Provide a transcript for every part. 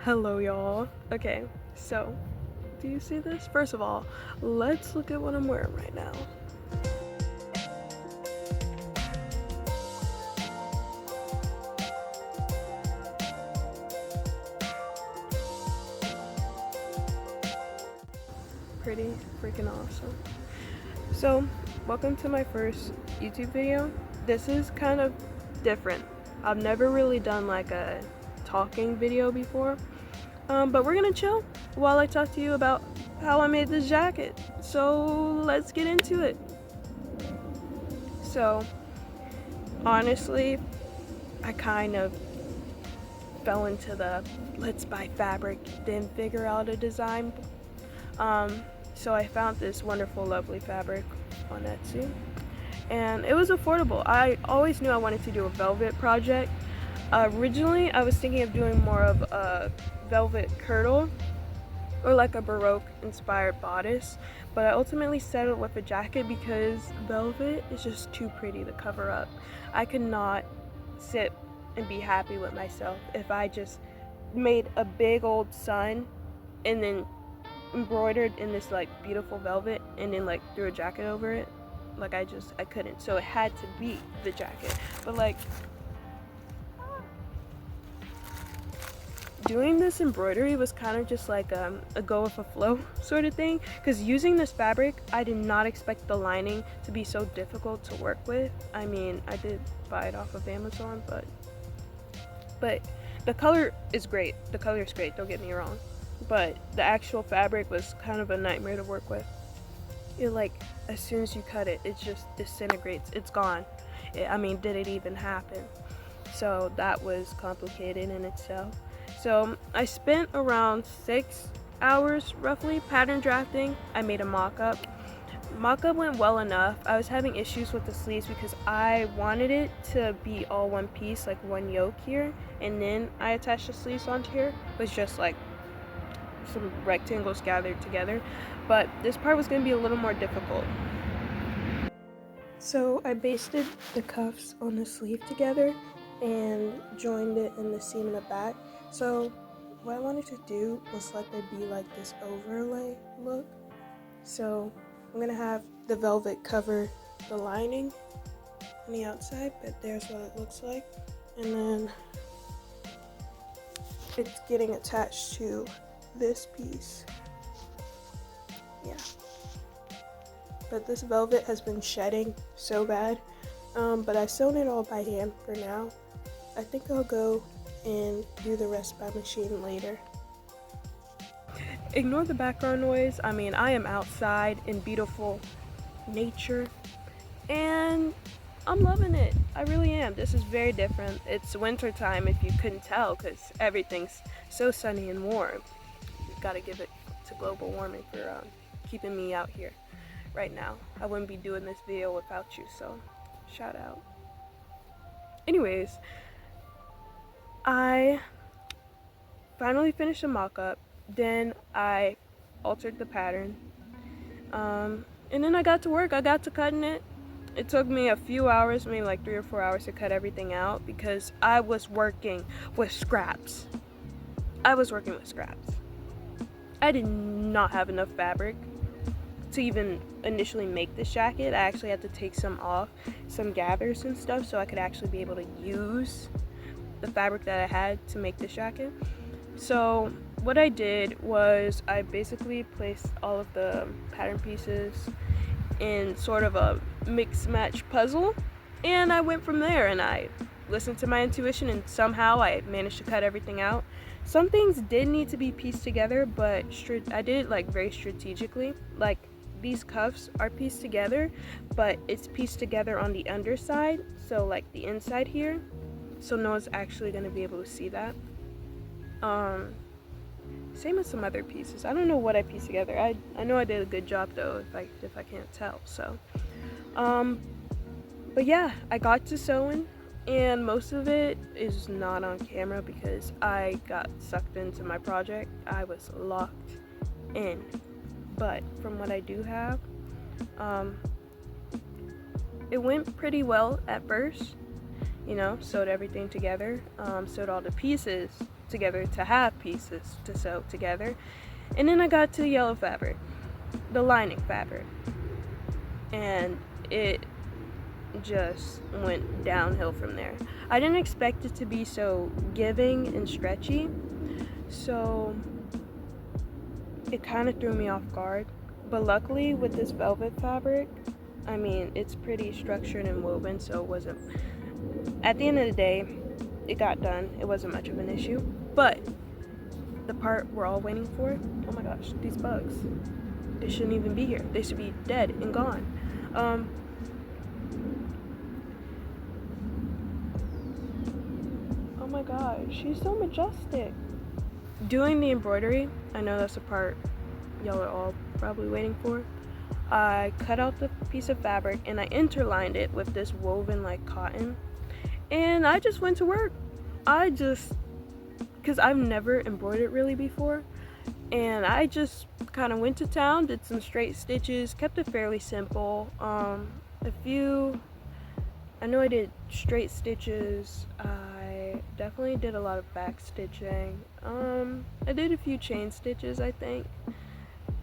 Hello y'all. Okay, so do you see this? First of all, let's look at what I'm wearing right now. Pretty freaking awesome. So, welcome to my first YouTube video. This is kind of different. I've never really done like a talking video before. But we're gonna chill while I talk to you about how I made this jacket. So let's get into it. So honestly, I kind of fell into the let's buy fabric, then figure out a design. So I found this wonderful, lovely fabric on Etsy, and it was affordable. I always knew I wanted to do a velvet project. Originally, I was thinking of doing more of a velvet kirtle or like a Baroque inspired bodice, but I ultimately settled with a jacket because velvet is just too pretty to cover up. I could not sit and be happy with myself if I just made a big old sun and then embroidered in this like beautiful velvet and then like threw a jacket over it. Like I couldn't, so it had to be the jacket. But like doing this embroidery was kind of just like a go with a flow sort of thing, because using this fabric, I did not expect the lining to be so difficult to work with. I mean, I did buy it off of Amazon, but the color is great. The color is great, don't get me wrong, but the actual fabric was kind of a nightmare to work with. It like, as soon as you cut it, it just disintegrates. It's gone. I mean, did it even happen? So that was complicated in itself. So I spent around 6 hours roughly pattern drafting. I made a mock-up. Mock-up went well enough. I was having issues with the sleeves because I wanted it to be all one piece, like one yoke here, and then I attached the sleeves onto here. It was just like some rectangles gathered together, but this part was going to be a little more difficult. So I basted the cuffs on the sleeve together and joined it in the seam in the back. So what I wanted to do was let there be like this overlay look. So I'm gonna have the velvet cover the lining on the outside, but there's what it looks like. And then it's getting attached to this piece. Yeah. But this velvet has been shedding so bad, but I've sewn it all by hand for now. I think I'll go and do the rest by machine later. Ignore the background noise. I mean, I am outside in beautiful nature and I'm loving it. I really am. This is very different. It's winter time if you couldn't tell, because everything's so sunny and warm. You've got to give it to global warming for keeping me out here right now. I wouldn't be doing this video without you, so shout out. Anyways, I finally finished the mock-up, then I altered the pattern, and then I got to work. I got to cutting it. It took me a few hours, maybe like 3 or 4 hours to cut everything out because I was working with scraps. I did not have enough fabric to even initially make this jacket. I actually had to take some off, some gathers and stuff, so I could actually be able to use the fabric that I had to make this jacket. So what I did was I basically placed all of the pattern pieces in sort of a mix match puzzle, and I went from there and I listened to my intuition, and somehow I managed to cut everything out. Some things did need to be pieced together, but I did it like very strategically. Like these cuffs are pieced together, but it's pieced together on the underside, so like the inside here, so no one's actually going to be able to see that. Same with some other pieces. I don't know what I pieced together. I know I did a good job though, if I can't tell. So but yeah, I got to sewing, and most of it is not on camera because I got sucked into my project. I was locked in. But from what I do have, it went pretty well at first, you know, sewed everything together, sewed all the pieces together to have pieces to sew together. And then I got to yellow fabric, the lining fabric, and it just went downhill from there. I didn't expect it to be so giving and stretchy, so it kind of threw me off guard. But luckily with this velvet fabric, I mean, it's pretty structured and woven, so it wasn't, at the end of the day, it got done. It wasn't much of an issue. But the part we're all waiting for, oh my gosh, these bugs, they shouldn't even be here. They should be dead and gone. Oh my gosh, she's so majestic. Doing the embroidery, I know that's the part y'all are all probably waiting for. I cut out the piece of fabric and I interlined it with this woven like cotton, and I just went to work. Because I've never embroidered really before, and I just kind of went to town, did some straight stitches, kept it fairly simple. I know I did straight stitches. I definitely did a lot of back stitching. I did a few chain stitches, I think,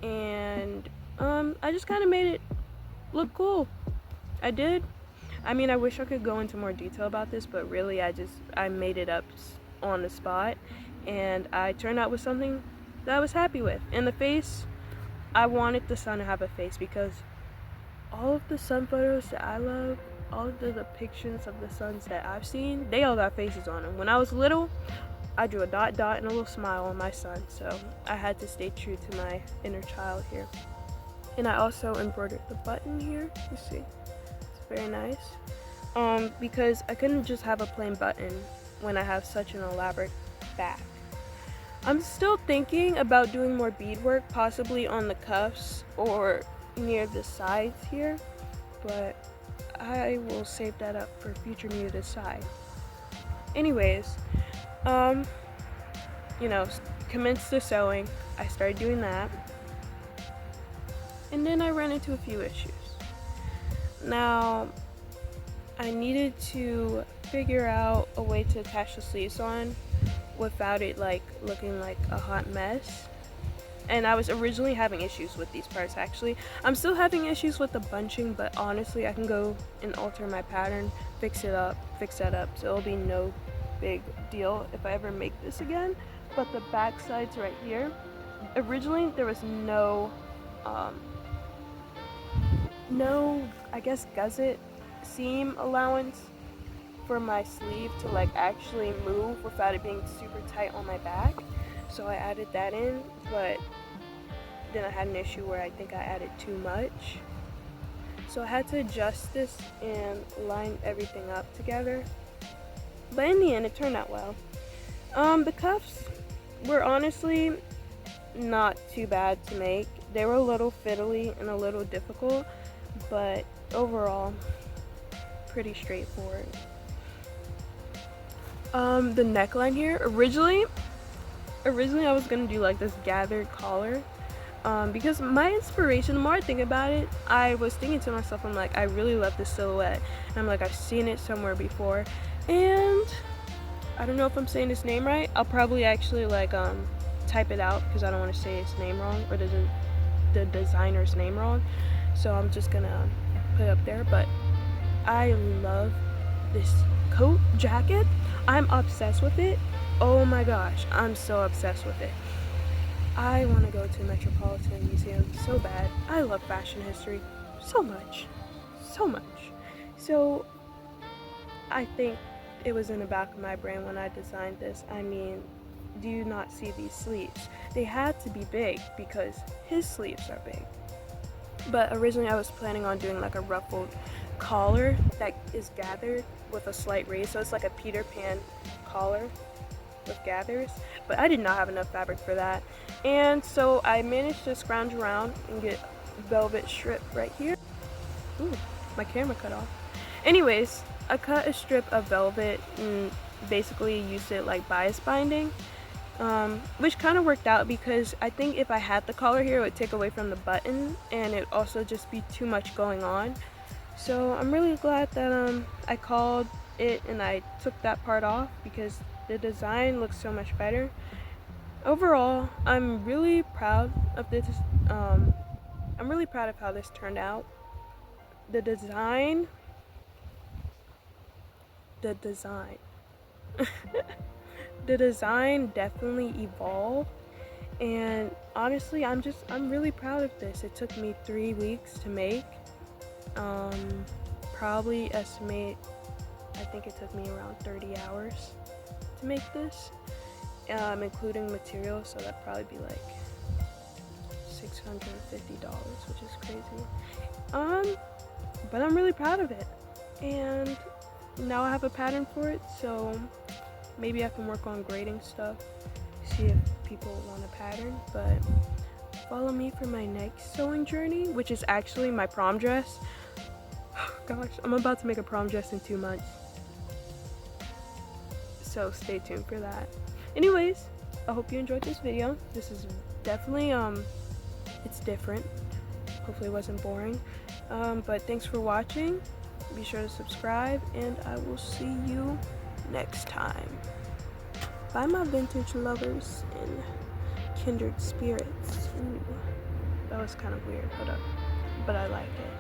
and I just kind of made it look cool. I did. I mean, I wish I could go into more detail about this, but really I made it up on the spot, and I turned out with something that I was happy with. And the face, I wanted the sun to have a face, because all of the sun photos that I love, all of the depictions of the suns that I've seen, they all got faces on them. When I was little, I drew a dot and a little smile on my sun, so I had to stay true to my inner child here. And I also embroidered the button here, you see, it's very nice, because I couldn't just have a plain button when I have such an elaborate back. I'm still thinking about doing more beadwork, possibly on the cuffs or near the sides here, but I will save that up for future me to decide. Anyways, you know, commenced the sewing. I started doing that, and then I ran into a few issues. Now, I needed to figure out a way to attach the sleeves on without it like looking like a hot mess. And I was originally having issues with these parts. Actually, I'm still having issues with the bunching, but honestly I can go and alter my pattern, fix that up, so it'll be no big deal if I ever make this again. But the back sides right here, originally there was no I guess gusset seam allowance for my sleeve to like actually move without it being super tight on my back, so I added that in. But then I had an issue where I think I added too much, so I had to adjust this and line everything up together. But in the end, it turned out well. The cuffs were honestly not too bad to make. They were a little fiddly and a little difficult, but overall pretty straightforward. The neckline here, originally I was gonna do like this gathered collar, because my inspiration, the more I think about it, I was thinking to myself, I'm like, I really love this silhouette, and I'm like, I've seen it somewhere before, and I don't know if I'm saying his name right. I'll probably actually like type it out because I don't want to say his name wrong, or the designer's name wrong, so I'm just gonna put it up there. But I love this coat jacket. I'm obsessed with it. Oh my gosh, I'm so obsessed with it. I want to go to Metropolitan Museum so bad. I love fashion history so much. So I think it was in the back of my brain when I designed this. I mean, do you not see these sleeves? They had to be big because his sleeves are big. But originally I was planning on doing like a ruffled collar that is gathered with a slight raise, so it's like a Peter Pan collar with gathers, but I did not have enough fabric for that, and so I managed to scrounge around and get velvet strip right here. Ooh, my camera cut off. Anyways, I cut a strip of velvet and basically used it like bias binding, which kind of worked out because I think if I had the collar here, it would take away from the button and it would also just be too much going on. So I'm really glad that I called it and I took that part off because the design looks so much better. Overall, I'm really proud of this. I'm really proud of how this turned out. The design, the design, the design definitely evolved. And honestly, I'm really proud of this. It took me 3 weeks to make. Probably estimate, I think it took me around 30 hours to make this, including materials, so that'd probably be like $650, which is crazy. But I'm really proud of it. And now I have a pattern for it, so maybe I can work on grading stuff, see if people want a pattern. But follow me for my next sewing journey, which is actually my prom dress. Gosh, I'm about to make a prom dress in 2 months, so stay tuned for that. Anyways, I hope you enjoyed this video. This is definitely it's different. Hopefully it wasn't boring. But thanks for watching. Be sure to subscribe, and I will see you next time. Bye, my vintage lovers and kindred spirits. Ooh, that was kind of weird, but I like it.